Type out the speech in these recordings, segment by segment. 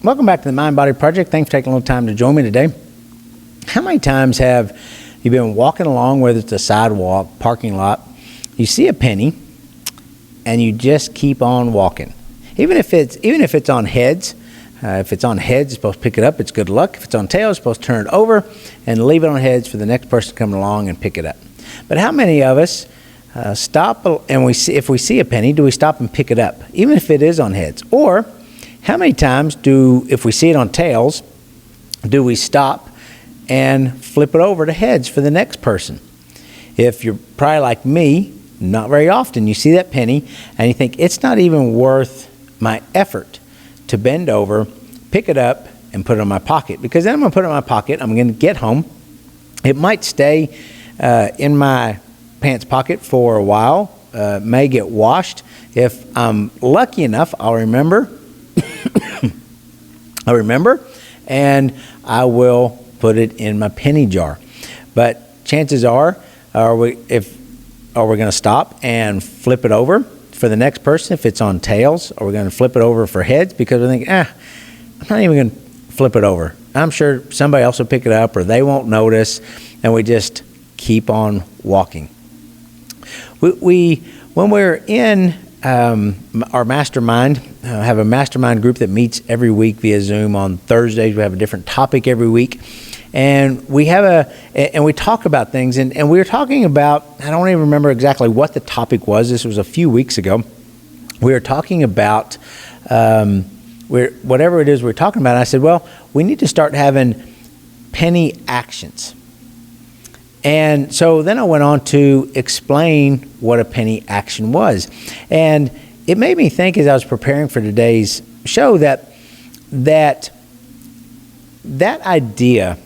Welcome back to the Mind Body Project. Thanks for taking a little time to join me today. How many times have you been walking along, whether it's a sidewalk, parking lot, you see a penny, and you just keep on walking? Even if it's on heads, if it's on heads, you're supposed to pick it up. It's good luck. If it's on tails, you're supposed to turn it over and leave it on heads for the next person to come along and pick it up. But how many of us stop and if we see a penny, do we stop and pick it up, even if it is on heads? Or how many times if we see it on tails, do we stop and flip it over to heads for the next person? If you're probably like me, not very often, you see that penny and you think it's not even worth my effort to bend over, pick it up, and put it in my pocket, because then I'm going to put it in my pocket. I'm going to get home. It might stay in my pants pocket for a while, may get washed. If I'm lucky enough, I'll remember, and I will put it in my penny jar. But chances are we going to stop and flip it over for the next person if it's on tails? Or we're going to flip it over for heads because we think, I'm not even going to flip it over. I'm sure somebody else will pick it up or they won't notice, and we just keep on walking. When we're in our mastermind, have a mastermind group that meets every week via Zoom on Thursdays. We have a different topic every week, and we talk about things. And we were talking about, I don't even remember exactly what the topic was. This was a few weeks ago. We were talking about whatever it is we're talking about. I said, well, we need to start having penny actions. And so then I went on to explain what a penny action was. And it made me think, as I was preparing for today's show, that idea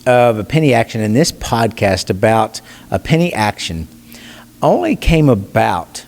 of a penny action in this podcast about a penny action only came about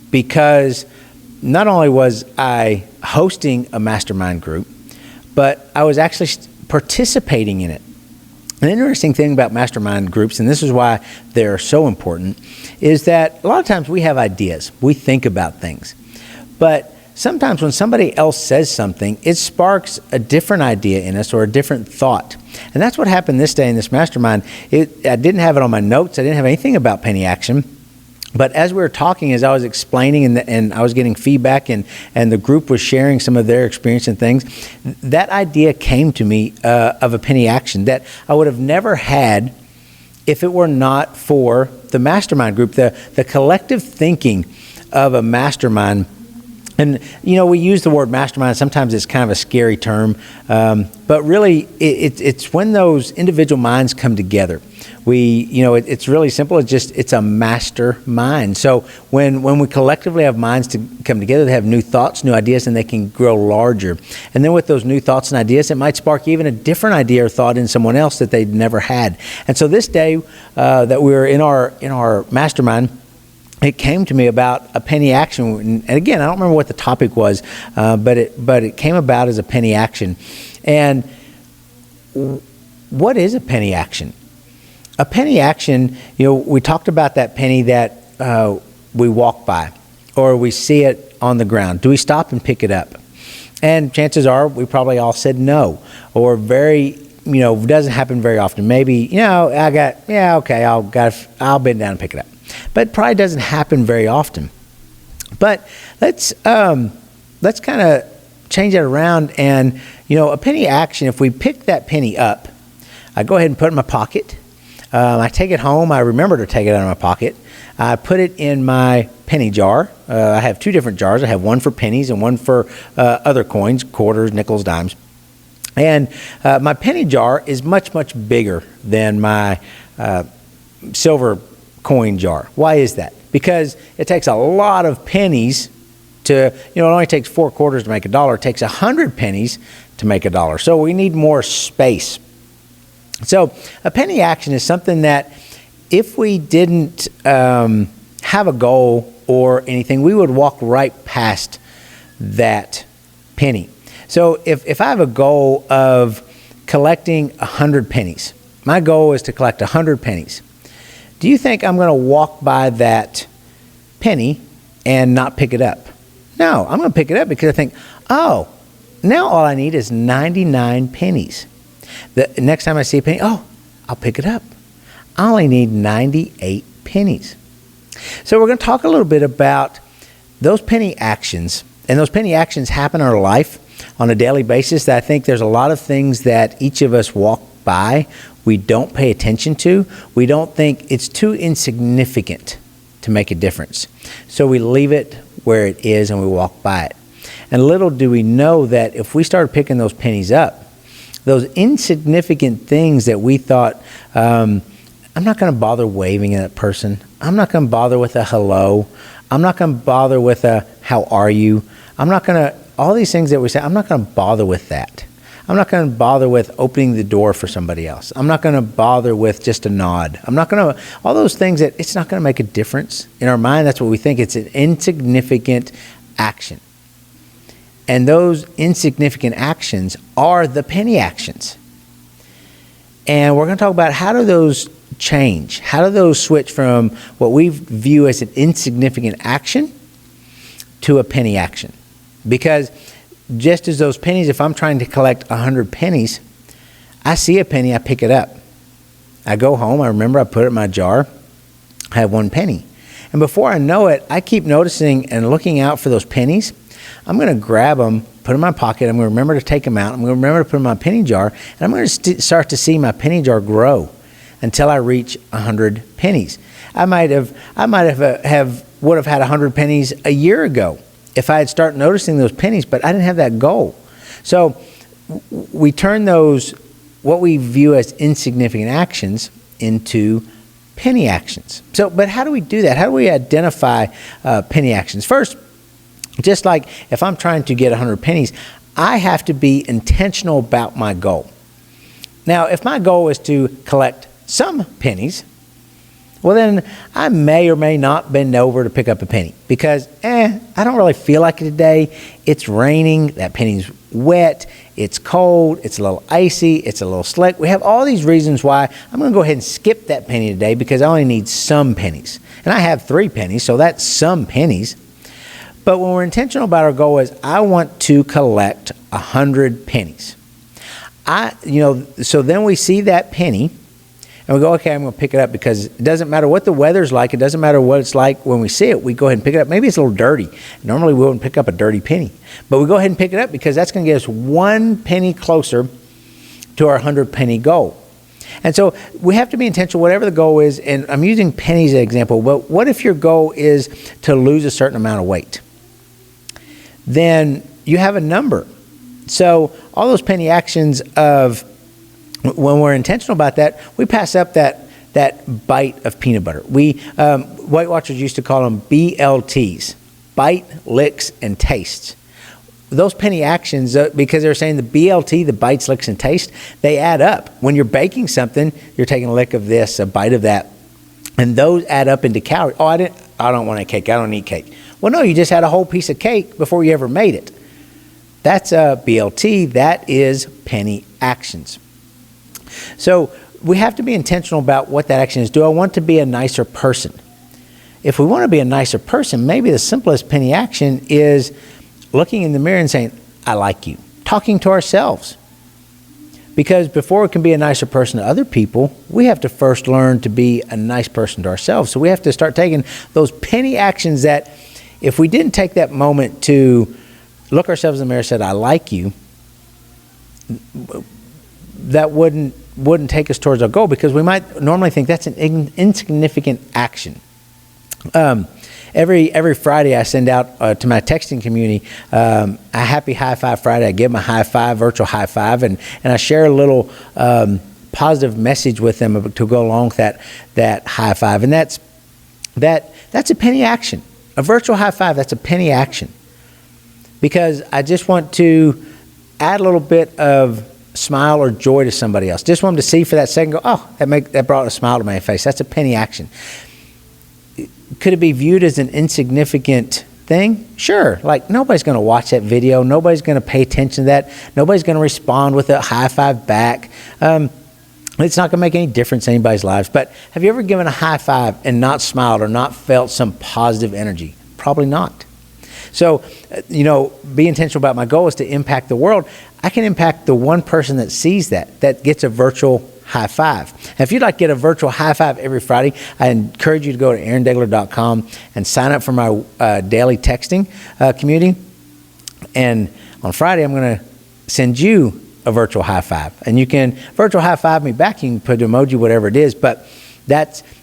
because not only was I hosting a mastermind group, but I was actually participating in it. An interesting thing about mastermind groups, and this is why they're so important, is that a lot of times we have ideas. We think about things. But sometimes when somebody else says something, it sparks a different idea in us or a different thought. And that's what happened this day in this mastermind. I didn't have it on my notes. I didn't have anything about penny action. But as we were talking, as I was explaining and I was getting feedback and the group was sharing some of their experience and things, that idea came to me of a penny action that I would have never had if it were not for the mastermind group, the collective thinking of a mastermind. And, we use the word mastermind. Sometimes it's kind of a scary term, but really it's when those individual minds come together. It's really simple. It's a mastermind. So when we collectively have minds to come together, they have new thoughts, new ideas, and they can grow larger. And then with those new thoughts and ideas, it might spark even a different idea or thought in someone else that they'd never had. And so this day that we were in our mastermind, it came to me about a penny action. And again, I don't remember what the topic was, but it came about as a penny action. And what is a penny action? A penny action, we talked about that penny that we walk by or we see it on the ground. Do we stop and pick it up? And chances are we probably all said no, or doesn't happen very often. Maybe, I'll bend down and pick it up. But it probably doesn't happen very often. But let's kind of change that around. And, a penny action, if we pick that penny up, I go ahead and put it in my pocket. I take it home. I remember to take it out of my pocket. I put it in my penny jar. I have two different jars. I have one for pennies and one for other coins, quarters, nickels, dimes. And my penny jar is much, much bigger than my silver coin jar. Why is that? Because it takes a lot of pennies it only takes 4 quarters to make $1. It takes 100 pennies to make $1. So we need more space. So a penny action is something that if we didn't have a goal or anything, we would walk right past that penny. So if I have a goal of collecting 100 pennies, my goal is to collect 100 pennies. Do you think I'm going to walk by that penny and not pick it up? No, I'm going to pick it up because I think, now all I need is 99 pennies. The next time I see a penny, I'll pick it up. I only need 98 pennies. So we're going to talk a little bit about those penny actions. And those penny actions happen in our life on a daily basis. That I think there's a lot of things that each of us walk by, we don't pay attention to. We don't think it's too insignificant to make a difference. So we leave it where it is and we walk by it. And little do we know that if we started picking those pennies up, those insignificant things that we thought, I'm not going to bother waving at that person. I'm not going to bother with a hello. I'm not going to bother with a how are you. All these things that we say, I'm not going to bother with that. I'm not going to bother with opening the door for somebody else. I'm not going to bother with just a nod. All those things that it's not going to make a difference. In our mind, that's what we think. It's an insignificant action. And those insignificant actions are the penny actions. And we're going to talk about how do those change? How do those switch from what we view as an insignificant action to a penny action? Because just as those pennies, if I'm trying to collect 100 pennies, I see a penny, I pick it up. I go home, I remember I put it in my jar, I have 1 penny. And before I know it, I keep noticing and looking out for those pennies. I'm going to grab them, put them in my pocket, I'm going to remember to take them out, I'm going to remember to put them in my penny jar, and I'm going to start to see my penny jar grow until I reach 100 pennies. I would have had 100 pennies a year ago if I had started noticing those pennies, but I didn't have that goal. So we turn those, what we view as insignificant actions, into penny actions. So, but how do we do that? How do we identify penny actions? First, just like if I'm trying to get 100 pennies, I have to be intentional about my goal. Now, if my goal is to collect some pennies, well, then I may or may not bend over to pick up a penny because, I don't really feel like it today. It's raining, that penny's wet, it's cold, it's a little icy, it's a little slick. We have all these reasons why I'm going to go ahead and skip that penny today because I only need some pennies. And I have 3 pennies, so that's some pennies. But when we're intentional about our goal is, I want to collect 100 pennies. So then we see that penny, and we go, okay, I'm going to pick it up because it doesn't matter what the weather's like. It doesn't matter what it's like when we see it. We go ahead and pick it up. Maybe it's a little dirty. Normally we wouldn't pick up a dirty penny. But we go ahead and pick it up because that's going to get us 1 penny closer to our 100 penny goal. And so we have to be intentional, whatever the goal is. And I'm using pennies as an example. But what if your goal is to lose a certain amount of weight? Then you have a number. So all those penny actions of when we're intentional about that, we pass up that bite of peanut butter. Weight Watchers used to call them BLTs, bite, licks, and tastes. Those penny actions, because they're saying the BLT, the bites, licks, and taste, they add up. When you're baking something, you're taking a lick of this, a bite of that, and those add up into calories. I don't want a cake. I don't eat cake. Well, no, you just had a whole piece of cake before you ever made it. That's a BLT. That is penny actions. So we have to be intentional about what that action is. Do I want to be a nicer person? If we want to be a nicer person, maybe the simplest penny action is looking in the mirror and saying, I like you. Talking to ourselves. Because before we can be a nicer person to other people, we have to first learn to be a nice person to ourselves. So we have to start taking those penny actions that if we didn't take that moment to look ourselves in the mirror and said, I like you, that wouldn't take us towards our goal because we might normally think that's an insignificant action. Every Friday I send out to my texting community a happy high five Friday. I give them a high five, virtual high five, and I share a little positive message with them to go along with that high five. And that's a penny action. A virtual high five, that's a penny action. Because I just want to add a little bit of smile or joy to somebody else. Just want them to see for that second, go, that brought a smile to my face. That's a penny action. Could it be viewed as an insignificant thing? Sure. Like nobody's going to watch that video. Nobody's going to pay attention to that. Nobody's going to respond with a high five back. It's not going to make any difference in anybody's lives. But have you ever given a high five and not smiled or not felt some positive energy? Probably not. So, be intentional about my goal is to impact the world. I can impact the one person that sees that gets a virtual high five. And if you'd like to get a virtual high five every Friday, I encourage you to go to aarondegler.com and sign up for my daily texting community. And on Friday, I'm going to send you a virtual high five. And you can virtual high five me back. You can put an emoji, whatever it is. But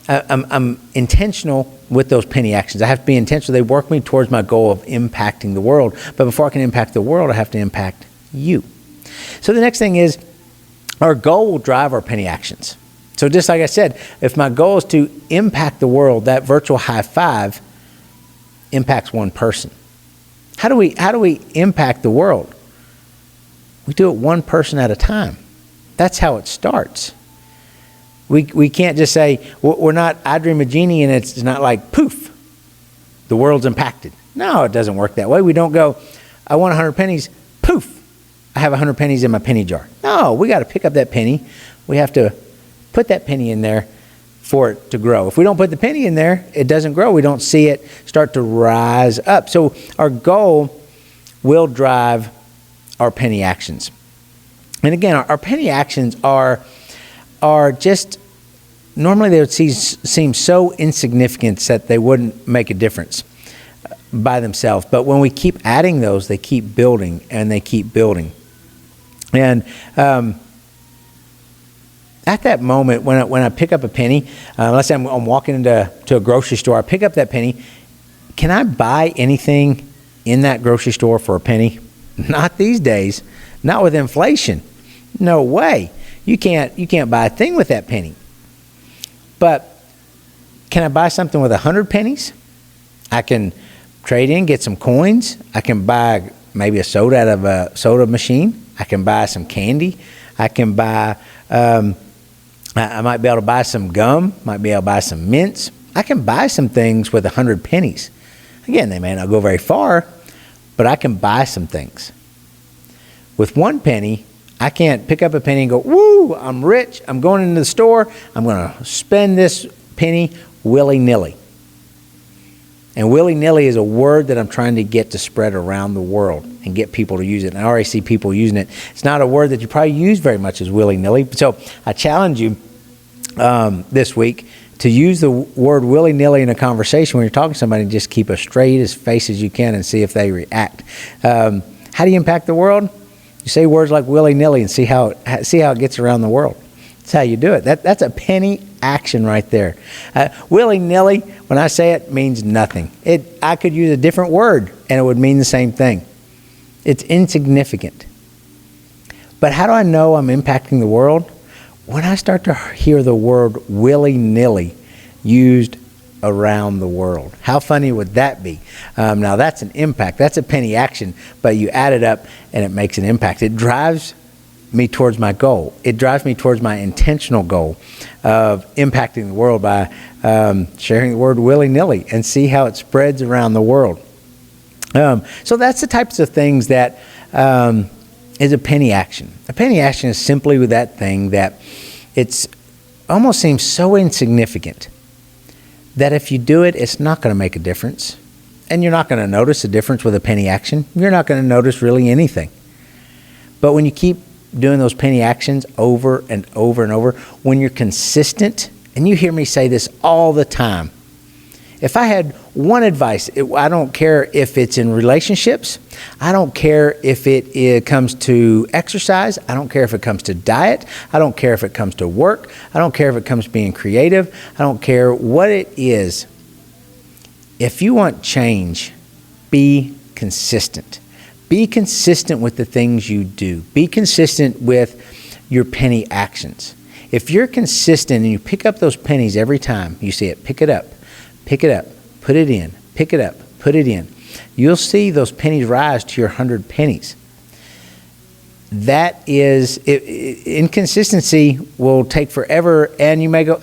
I'm intentional with those penny actions. I have to be intentional. They work me towards my goal of impacting the world. But before I can impact the world, I have to impact you. So the next thing is, our goal will drive our penny actions. So just like I said, if my goal is to impact the world, that virtual high five impacts one person. How do we impact the world? We do it one person at a time. That's how it starts. We can't just say, we're not, I dream a genie, and it's not like, poof, the world's impacted. No, it doesn't work that way. We don't go, I want 100 pennies, poof, I have 100 pennies in my penny jar. No, we got to pick up that penny. We have to put that penny in there for it to grow. If we don't put the penny in there, it doesn't grow. We don't see it start to rise up. So our goal will drive our penny actions. And again, our penny actions are just, normally they would seem so insignificant that they wouldn't make a difference by themselves. But when we keep adding those, they keep building and they keep building. And at that moment, when I pick up a penny, let's say I'm walking into a grocery store, I pick up that penny. Can I buy anything in that grocery store for a penny? Not these days. Not with inflation. No way. You can't buy a thing with that penny. But can I buy something with 100 pennies? I can trade in, get some coins. I can buy maybe a soda out of a soda machine. I can buy some candy. I can buy, I might be able to buy some gum, might be able to buy some mints. I can buy some things with 100 pennies. Again, they may not go very far, but I can buy some things. With 1 penny, I can't pick up a penny and go, woo, I'm rich. I'm going into the store. I'm going to spend this penny willy-nilly. And willy-nilly is a word that I'm trying to get to spread around the world and get people to use it. And I already see people using it. It's not a word that you probably use very much as willy-nilly. So I challenge you this week to use the word willy-nilly in a conversation when you're talking to somebody, and just keep a straight as face as you can and see if they react. How do you impact the world? You say words like willy-nilly and see how it gets around the world. That's how you do it. That's a penny action right there. Willy-nilly, when I say it, means nothing. I could use a different word and it would mean the same thing. It's insignificant. But how do I know I'm impacting the world? When I start to hear the word willy-nilly used around the world. How funny would that be? Now that's an impact. That's a penny action, but you add it up and it makes an impact. It drives me towards my goal. It drives me towards my intentional goal of impacting the world by sharing the word willy-nilly and see how it spreads around the world. So that's the types of things that is a penny action. A penny action is simply with that thing that it's almost seems so insignificant that if you do it, it's not going to make a difference. And you're not going to notice a difference with a penny action. You're not going to notice really anything. But when you keep doing those penny actions over and over and over, when you're consistent, and you hear me say this all the time, if I had one advice, I don't care if it's in relationships, I don't care if it comes to exercise, I don't care if it comes to diet, I don't care if it comes to work, I don't care if it comes to being creative, I don't care what it is. If you want change, be consistent. Be consistent with the things you do. Be consistent with your penny actions. If you're consistent and you pick up those pennies every time you see it, pick it up, put it in, pick it up, put it in, you'll see those pennies rise to your 100 pennies. That is, inconsistency will take forever, and you may go,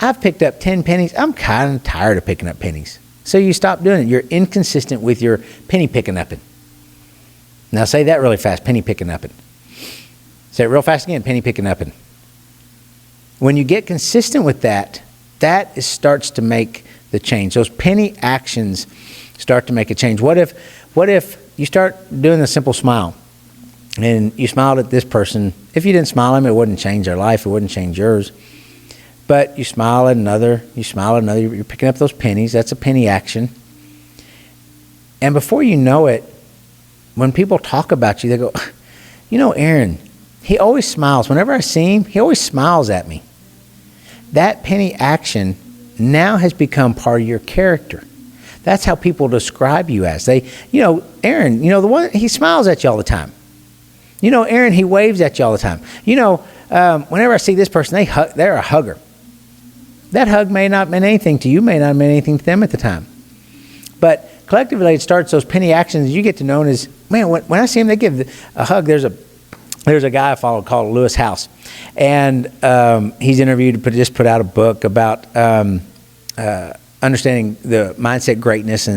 I've picked up 10 pennies. I'm kind of tired of picking up pennies. So you stop doing it. You're inconsistent with your penny picking up it. Now say that really fast, penny picking up it. Say it real fast again, penny picking up it. When you get consistent with that, starts to make the change. Those penny actions start to make a change. What if you start doing a simple smile, and you smiled at this person? If you didn't smile at them, it wouldn't change their life. It wouldn't change yours. But you smile at another, you're picking up those pennies. That's a penny action. And before you know it, when people talk about you, they go, Aaron, he always smiles. Whenever I see him, he always smiles at me. That penny action now has become part of your character. That's how people describe you as. Aaron, the one, he smiles at you all the time. Aaron, he waves at you all the time. Whenever I see this person, they're a hugger. That hug may not mean anything to you, may not mean anything to them at the time. But collectively, it starts those penny actions. You get to know as, man, when I see them, they give a hug. There's a guy I follow called Lewis House, and he's interviewed, just put out a book about understanding the mindset greatness,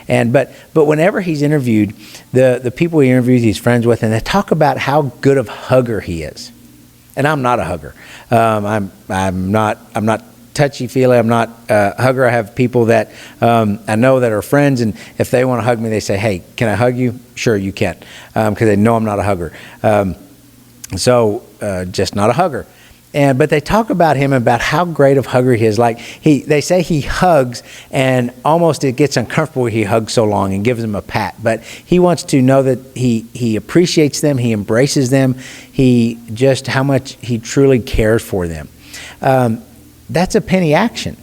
but whenever he's interviewed, the people he interviews, he's friends with, and they talk about how good of a hugger he is. And I'm not a hugger. I'm not touchy-feely. I'm not a hugger. I have people that I know that are friends, and if they want to hug me, they say, hey, can I hug you? Sure, you can, because they know I'm not a hugger. Just not a hugger. But they talk about him, about how great of a hugger he is. They say he hugs, and almost it gets uncomfortable when he hugs so long and gives them a pat. But he wants to know that he appreciates them, he embraces them, how much he truly cares for them. That's a penny action,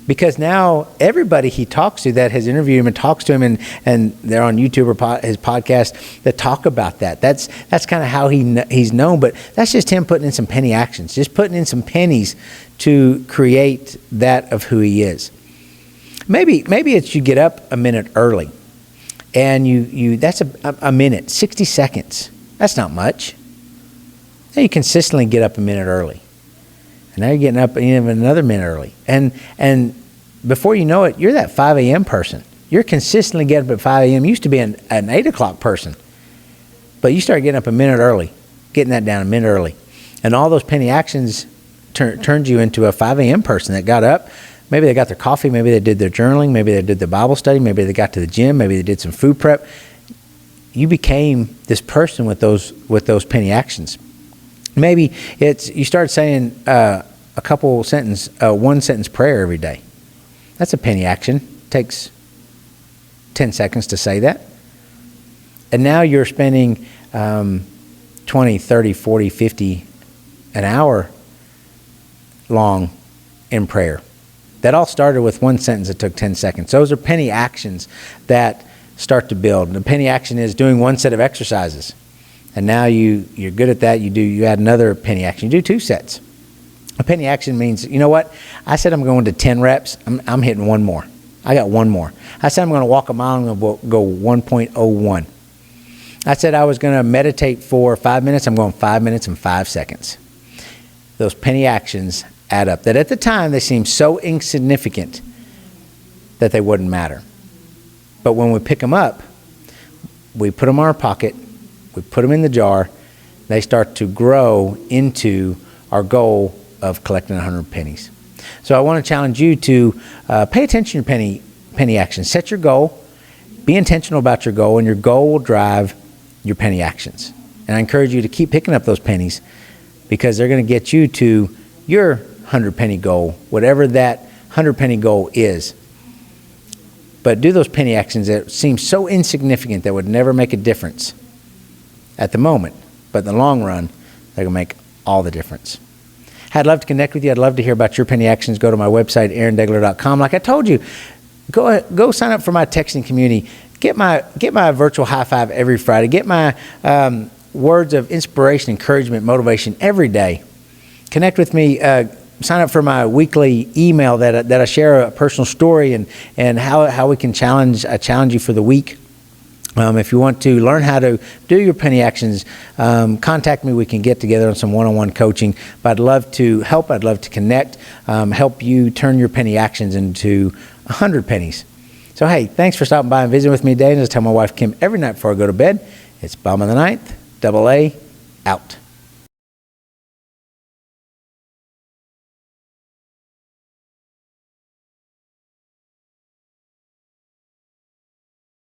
because now everybody he talks to that has interviewed him and talks to him, and they're on YouTube or his podcast that talk about that. That's kind of how he's known, but that's just him putting in some penny actions, just putting in some pennies to create that of who he is. Maybe it's you get up a minute early, and you that's a minute, 60 seconds. That's not much. Now you consistently get up a minute early. And now you're getting up even another minute early. And before you know it, you're that 5 a.m. person. You're consistently getting up at 5 a.m. You used to be an 8 o'clock person. But you start getting up a minute early, getting that down a minute early. And all those penny actions turned you into a 5 a.m. person that got up. Maybe they got their coffee. Maybe they did their journaling. Maybe they did the Bible study. Maybe they got to the gym. Maybe they did some food prep. You became this person with those penny actions. Maybe you start saying one sentence prayer every day. That's a penny action. Takes 10 seconds to say that. And now you're spending 20, 30, 40, 50, an hour long in prayer. That all started with one sentence that took 10 seconds. Those are penny actions that start to build. The penny action is doing one set of exercises. And now you're good at that. You add another penny action. You do 2 sets. A penny action means, you know what? I said I'm going to 10 reps. I'm hitting one more. I got one more. I said I'm going to walk a mile. I'm going to go 1.01. I said I was going to meditate for 5 minutes. I'm going 5 minutes and 5 seconds. Those penny actions add up. That at the time they seem so insignificant that they wouldn't matter. But when we pick them up, we put them in our pocket. We put them in the jar. They start to grow into our goal of collecting 100 pennies. So I want to challenge you to pay attention to your penny actions. Set your goal. Be intentional about your goal, and your goal will drive your penny actions. And I encourage you to keep picking up those pennies, because they're going to get you to your 100 penny goal, whatever that 100 penny goal is. But do those penny actions that seem so insignificant that would never make a difference at the moment, but in the long run, they're going to make all the difference. I'd love to connect with you. I'd love to hear about your penny actions. Go to my website, aarondegler.com. Like I told you, go sign up for my texting community. Get my virtual high five every Friday. Get my words of inspiration, encouragement, motivation every day. Connect with me. Sign up for my weekly email that I share a personal story and how we can challenge you for the week. If you want to learn how to do your penny actions, contact me. We can get together on some one-on-one coaching. But I'd love to help. I'd love to connect, help you turn your penny actions into 100 pennies. So, hey, thanks for stopping by and visiting with me today. And I tell my wife, Kim, every night before I go to bed, it's Bomb of the Ninth, AA, out.